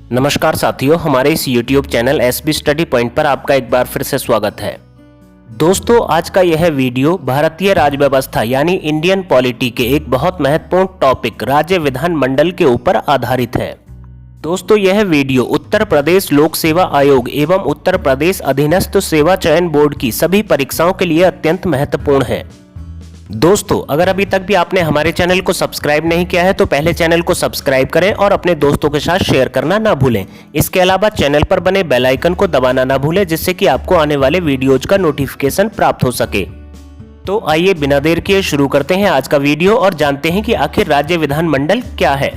नमस्कार साथियों, हमारे इस YouTube channel SB study point पर आपका एक बार फिर से स्वागत है। दोस्तों, आज का यह वीडियो भारतीय राज्य व्यवस्था यानी इंडियन पॉलिटी के एक बहुत महत्वपूर्ण टॉपिक राज्य विधानमंडल के ऊपर आधारित है। दोस्तों, यह वीडियो उत्तर प्रदेश लोक सेवा आयोग एवं उत्तर प्रदेश अधीनस्थ सेवा चयन बोर्ड की सभी परीक्षाओं के लिए अत्यंत महत्वपूर्ण है। दोस्तों, अगर अभी तक भी आपने हमारे चैनल को सब्सक्राइब नहीं किया है तो पहले चैनल को सब्सक्राइब करें और अपने दोस्तों के साथ शेयर करना ना भूलें। इसके अलावा चैनल पर बने बेल आइकन को दबाना ना भूलें, जिससे कि आपको आने वाले वीडियोज का नोटिफिकेशन प्राप्त हो सके। तो आइए बिना देर किए शुरू करते हैं आज का वीडियो और जानते हैं कि आखिर राज्य विधानमंडल क्या है।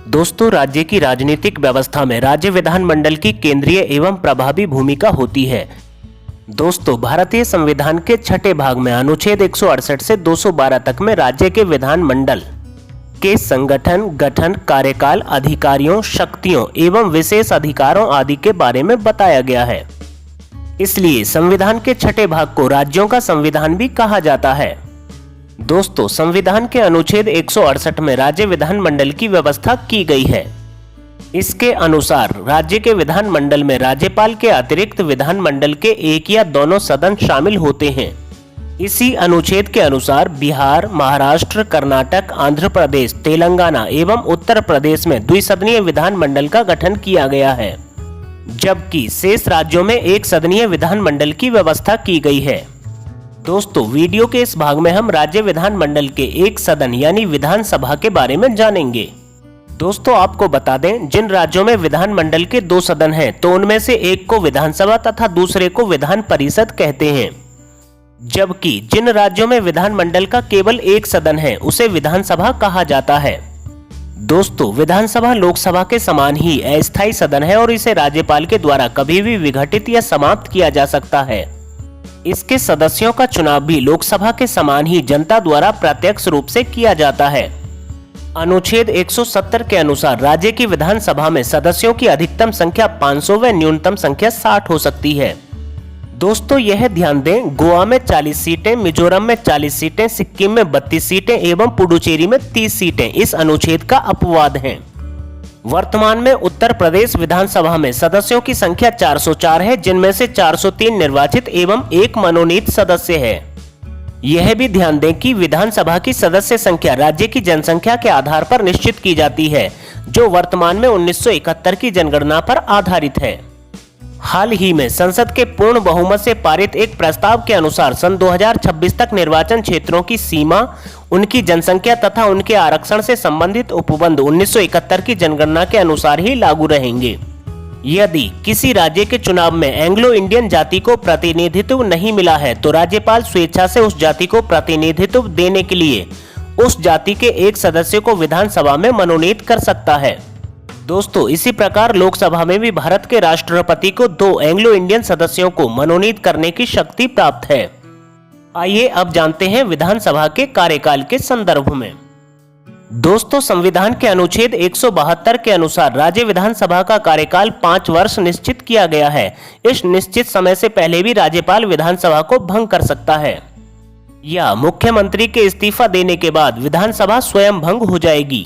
दोस्तों, राज्य की राजनीतिक व्यवस्था में राज्य विधानमंडल की केंद्रीय एवं प्रभावी भूमिका होती है। दोस्तों, भारतीय संविधान के छठे भाग में अनुच्छेद 168 से 212 तक में राज्य के विधानमंडल के संगठन, गठन, कार्यकाल, अधिकारियों, शक्तियों एवं विशेष अधिकारों आदि के बारे में बताया गया है। इसलिए संविधान के छठे भाग को राज्यों का संविधान भी कहा जाता है। दोस्तों, संविधान के अनुच्छेद 168 में राज्य विधानमंडल की व्यवस्था की गई है। इसके अनुसार राज्य के विधानमंडल में राज्यपाल के अतिरिक्त विधानमंडल के एक या दोनों सदन शामिल होते हैं। इसी अनुच्छेद के अनुसार बिहार, महाराष्ट्र, कर्नाटक, आंध्र प्रदेश, तेलंगाना एवं उत्तर प्रदेश में द्विसदनीय विधानमंडल का गठन किया गया है, जबकि शेष राज्यों में एक सदनीय विधानमंडल की व्यवस्था की गई है। दोस्तों, वीडियो के इस भाग में हम राज्य विधानमंडल के एक सदन यानी विधानसभा के बारे में जानेंगे। दोस्तों, आपको बता दें, जिन राज्यों में विधानमंडल के दो सदन हैं तो उनमें से एक को विधानसभा तथा दूसरे को विधान परिषद कहते हैं, जबकि जिन राज्यों में विधानमंडल का केवल एक सदन है उसे विधानसभा कहा जाता है। दोस्तों, विधानसभा लोकसभा के समान ही अस्थायी सदन है और इसे राज्यपाल के द्वारा कभी भी विघटित या समाप्त किया जा सकता है। इसके सदस्यों का चुनाव भी लोकसभा के समान ही जनता द्वारा प्रत्यक्ष रूप से किया जाता है। अनुच्छेद 170 के अनुसार राज्य की विधानसभा में सदस्यों की अधिकतम संख्या 500 व न्यूनतम संख्या 60 हो सकती है। दोस्तों, यह ध्यान दें, गोवा में 40 सीटें, मिजोरम में 40 सीटें, सिक्किम में 32 सीटें एवं पुडुचेरी में 30 सीटें इस अनुच्छेद का अपवाद हैं। वर्तमान में उत्तर प्रदेश विधानसभा में सदस्यों की संख्या 404 है, जिनमें से 403 निर्वाचित एवं एक मनोनीत सदस्य है। यह भी ध्यान दें कि विधानसभा की सदस्य संख्या राज्य की जनसंख्या के आधार पर निश्चित की जाती है, जो वर्तमान में 1971 की जनगणना पर आधारित है। हाल ही में संसद के पूर्ण बहुमत से पारित एक प्रस्ताव के अनुसार सन 2026 तक निर्वाचन क्षेत्रों की सीमा, उनकी जनसंख्या तथा उनके आरक्षण से संबंधित उपबंध 1971 की जनगणना के अनुसार ही लागू रहेंगे। यदि किसी राज्य के चुनाव में एंग्लो इंडियन जाति को प्रतिनिधित्व नहीं मिला है तो राज्यपाल स्वेच्छा से उस जाति को प्रतिनिधित्व देने के लिए उस जाति के एक सदस्य को विधानसभा में मनोनीत कर सकता है। दोस्तों, इसी प्रकार लोकसभा में भी भारत के राष्ट्रपति को 2 एंग्लो इंडियन सदस्यों को मनोनीत करने की शक्ति प्राप्त है। आइए अब जानते हैं विधानसभा के कार्यकाल के संदर्भ में। दोस्तों, संविधान के अनुच्छेद 172 के अनुसार राज्य विधानसभा का कार्यकाल 5 वर्ष निश्चित किया गया है। इस निश्चित समय से पहले भी राज्यपाल विधानसभा को भंग कर सकता है या मुख्यमंत्री के इस्तीफा देने के बाद विधानसभा स्वयं भंग हो जाएगी।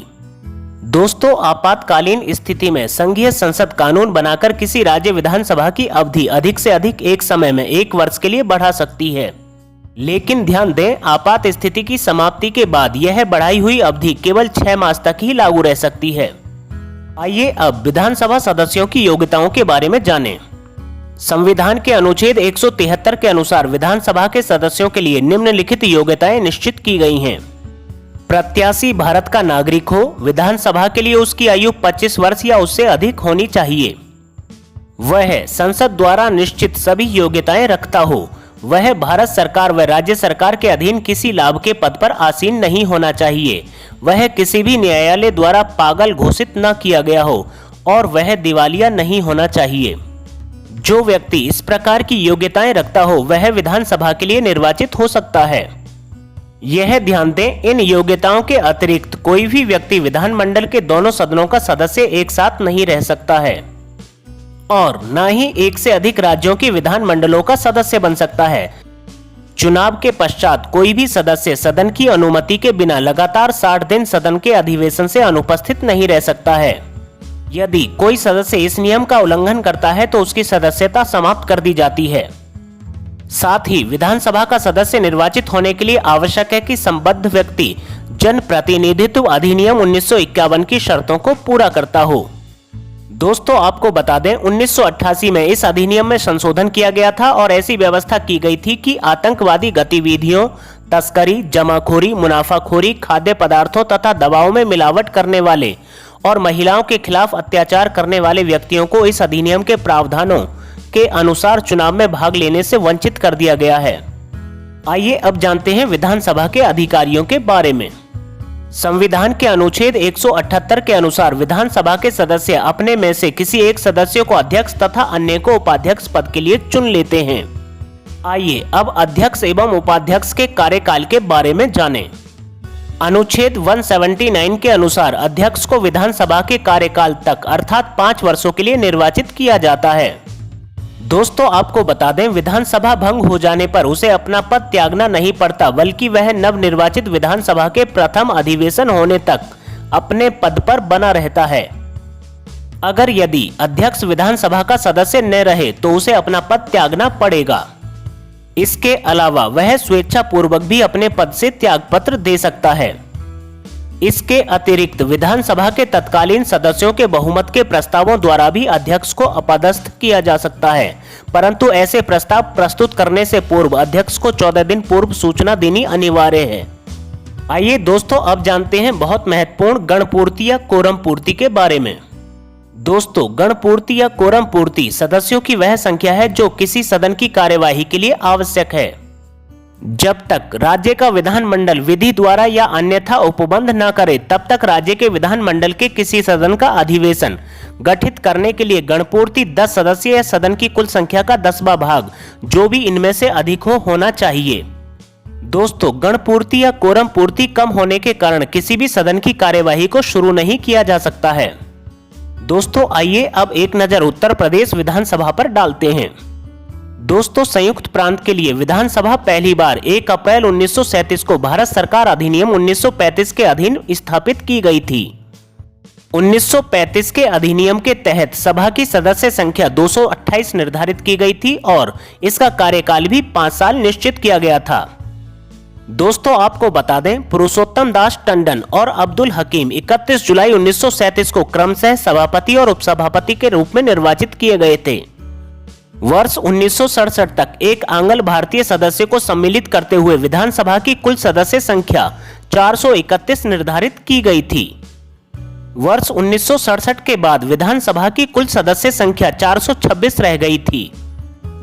दोस्तों, आपातकालीन स्थिति में संघीय संसद कानून बनाकर किसी राज्य विधानसभा की अवधि अधिक से अधिक एक समय में 1 वर्ष के लिए बढ़ा सकती है, लेकिन ध्यान दें, आपात स्थिति की समाप्ति के बाद यह बढ़ाई हुई अवधि केवल 6 मास तक ही लागू रह सकती है। आइए अब विधानसभा सदस्यों की योग्यताओं के बारे में जानें। संविधान के अनुच्छेद 173 के अनुसार विधानसभा के सदस्यों के लिए निम्नलिखित योग्यताएं निश्चित की गई हैं। प्रत्याशी भारत का नागरिक हो, विधानसभा के लिए उसकी आयु 25 वर्ष या उससे अधिक होनी चाहिए, वह संसद द्वारा निश्चित सभी योग्यताएं रखता हो, वह भारत सरकार व राज्य सरकार के अधीन किसी लाभ के पद पर आसीन नहीं होना चाहिए, वह किसी भी न्यायालय द्वारा पागल घोषित न किया गया हो और वह दिवालिया नहीं होना चाहिए। जो व्यक्ति इस प्रकार की योग्यताएं रखता हो वह विधानसभा के लिए निर्वाचित हो सकता है। यह ध्यान दें, इन योग्यताओं के अतिरिक्त कोई भी व्यक्ति विधानमंडल के दोनों सदनों का सदस्य एक साथ नहीं रह सकता है और न ही एक से अधिक राज्यों के विधानमंडलों का सदस्य बन सकता है। चुनाव के पश्चात कोई भी सदस्य सदन की अनुमति के बिना लगातार 60 दिन सदन के अधिवेशन से अनुपस्थित नहीं रह सकता है। यदि कोई सदस्य इस नियम का उल्लंघन करता है तो उसकी सदस्यता समाप्त कर दी जाती है। साथ ही विधानसभा का सदस्य निर्वाचित होने के लिए आवश्यक है कि संबद्ध व्यक्ति जन प्रतिनिधित्व अधिनियम 1951 की शर्तों को पूरा करता हो। दोस्तों आपको बता दें 1988 में इस अधिनियम में संशोधन किया गया था और ऐसी व्यवस्था की गई थी कि आतंकवादी गतिविधियों, तस्करी, जमाखोरी, मुनाफाखोरी, खाद्य पदार्थों तथा दवाओं में मिलावट करने वाले और महिलाओं के खिलाफ अत्याचार करने वाले व्यक्तियों को इस अधिनियम के प्रावधानों के अनुसार चुनाव में भाग लेने से वंचित कर दिया गया है। आइए अब जानते हैं विधानसभा के अधिकारियों के बारे में। संविधान के अनुच्छेद 178 के अनुसार विधानसभा के सदस्य अपने में से किसी एक सदस्य को अध्यक्ष तथा अन्य को उपाध्यक्ष पद के लिए चुन लेते हैं। आइए अब अध्यक्ष एवं उपाध्यक्ष के कार्यकाल के बारे में जानें। अनुच्छेद 179 के अनुसार अध्यक्ष को विधानसभा के कार्यकाल तक अर्थात 5 वर्षों के लिए निर्वाचित किया जाता है। दोस्तों आपको बता दें विधानसभा भंग हो जाने पर उसे अपना पद त्यागना नहीं पड़ता, बल्कि वह नवनिर्वाचित विधानसभा के प्रथम अधिवेशन होने तक अपने पद पर बना रहता है। अगर यदि अध्यक्ष विधानसभा का सदस्य न रहे तो उसे अपना पद त्यागना पड़ेगा। इसके अलावा वह स्वेच्छा पूर्वक भी अपने पद से त्यागपत्र दे सकता है। इसके अतिरिक्त विधानसभा के तत्कालीन सदस्यों के बहुमत के प्रस्तावों द्वारा भी अध्यक्ष को अपदस्थ किया जा सकता है, परंतु ऐसे प्रस्ताव प्रस्तुत करने से पूर्व अध्यक्ष को 14 दिन पूर्व सूचना देनी अनिवार्य है। आइए दोस्तों अब जानते हैं बहुत महत्वपूर्ण गणपूर्ति या कोरम पूर्ति के बारे में। दोस्तों गणपूर्ति या कोरम पूर्ति सदस्यों की वह संख्या है जो किसी सदन की कार्यवाही के लिए आवश्यक है। जब तक राज्य का विधानमंडल विधि द्वारा या अन्यथा उपबंध न करे तब तक राज्य के विधानमंडल के किसी सदन का अधिवेशन गठित करने के लिए गणपूर्ति 10 सदस्य या सदन की कुल संख्या का 10वां भाग जो भी इनमें से अधिक होना चाहिए। दोस्तों गणपूर्ति या कोरम पूर्ति कम होने के कारण किसी भी सदन की कार्यवाही को शुरू नहीं किया जा सकता है। दोस्तों आइए अब एक नजर उत्तर प्रदेश विधानसभा पर डालते हैं। दोस्तों संयुक्त प्रांत के लिए विधानसभा पहली बार 1 अप्रैल 1937 को भारत सरकार अधिनियम 1935 के अधीन स्थापित की गई थी। 1935 के अधिनियम के तहत सभा की सदस्य संख्या 228 निर्धारित की गई थी और इसका कार्यकाल भी 5 साल निश्चित किया गया था। दोस्तों आपको बता दें पुरुषोत्तम दास टंडन और अब्दुल हकीम 31 जुलाई 1937 को क्रमशः सभापति और उपसभापति के रूप में निर्वाचित किए गए थे। वर्ष 1967 तक एक आंग्ल भारतीय सदस्य को सम्मिलित करते हुए विधानसभा की कुल सदस्य संख्या 431 निर्धारित की गई थी। वर्ष 1967 के बाद विधानसभा की कुल सदस्य संख्या 426 रह गई थी।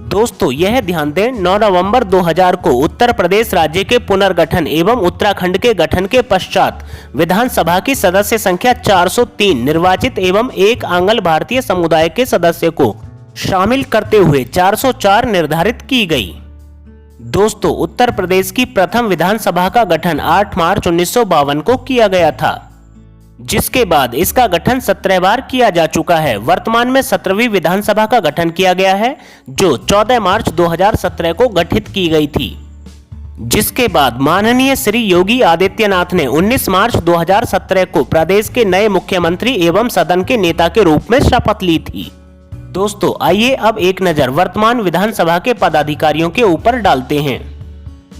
दोस्तों यह ध्यान दें 9 नवंबर 2000 को उत्तर प्रदेश राज्य के पुनर्गठन एवं उत्तराखंड के गठन के पश्चात विधानसभा की सदस्य संख्या 403 निर्वाचित एवं एक आंग्ल भारतीय समुदाय के सदस्य को शामिल करते हुए 404 निर्धारित की गई। दोस्तों उत्तर प्रदेश की प्रथम विधानसभा का गठन 8 मार्च 1952 को किया गया था, जिसके बाद इसका गठन 17 बार किया जा चुका है। वर्तमान में 17वीं विधानसभा का गठन किया गया है जो 14 मार्च 2017 को गठित की गई थी, जिसके बाद माननीय श्री योगी आदित्यनाथ ने 19 मार्च 2017 को प्रदेश के नए मुख्यमंत्री एवं सदन के नेता के रूप में शपथ ली थी। दोस्तों आइए अब एक नजर वर्तमान विधानसभा के पदाधिकारियों के ऊपर डालते हैं।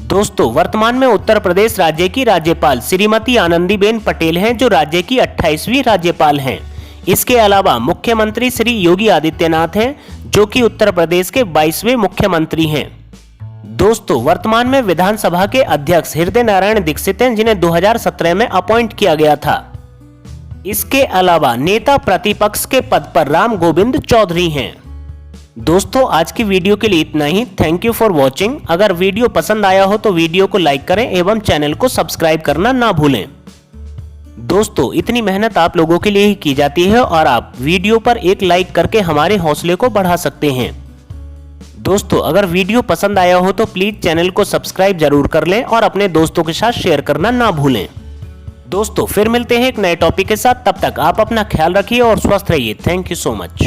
दोस्तों वर्तमान में उत्तर प्रदेश राज्य की राज्यपाल श्रीमती आनंदीबेन पटेल हैं जो राज्य की 28वीं राज्यपाल हैं। इसके अलावा मुख्यमंत्री श्री योगी आदित्यनाथ हैं जो कि उत्तर प्रदेश के 22वें मुख्यमंत्री हैं। दोस्तों वर्तमान में विधानसभा के अध्यक्ष हृदय नारायण दीक्षित हैं जिन्हें 2017 में अपॉइंट किया गया था। इसके अलावा नेता प्रतिपक्ष के पद पर राम गोविंद चौधरी हैं। दोस्तों आज की वीडियो के लिए इतना ही। Thank you for watching. अगर वीडियो पसंद आया हो तो वीडियो को लाइक करें एवं चैनल को सब्सक्राइब करना ना भूलें। दोस्तों इतनी मेहनत आप लोगों के लिए ही की जाती है और आप वीडियो पर एक लाइक करके हमारे हौसले को बढ़ा सकते हैं। दोस्तों अगर वीडियो पसंद आया हो तो प्लीज चैनल को सब्सक्राइब जरूर कर लें और अपने दोस्तों के साथ शेयर करना ना भूलें। दोस्तों फिर मिलते हैं एक नए टॉपिक के साथ, तब तक आप अपना ख्याल रखिए और स्वस्थ रहिए। Thank you so much.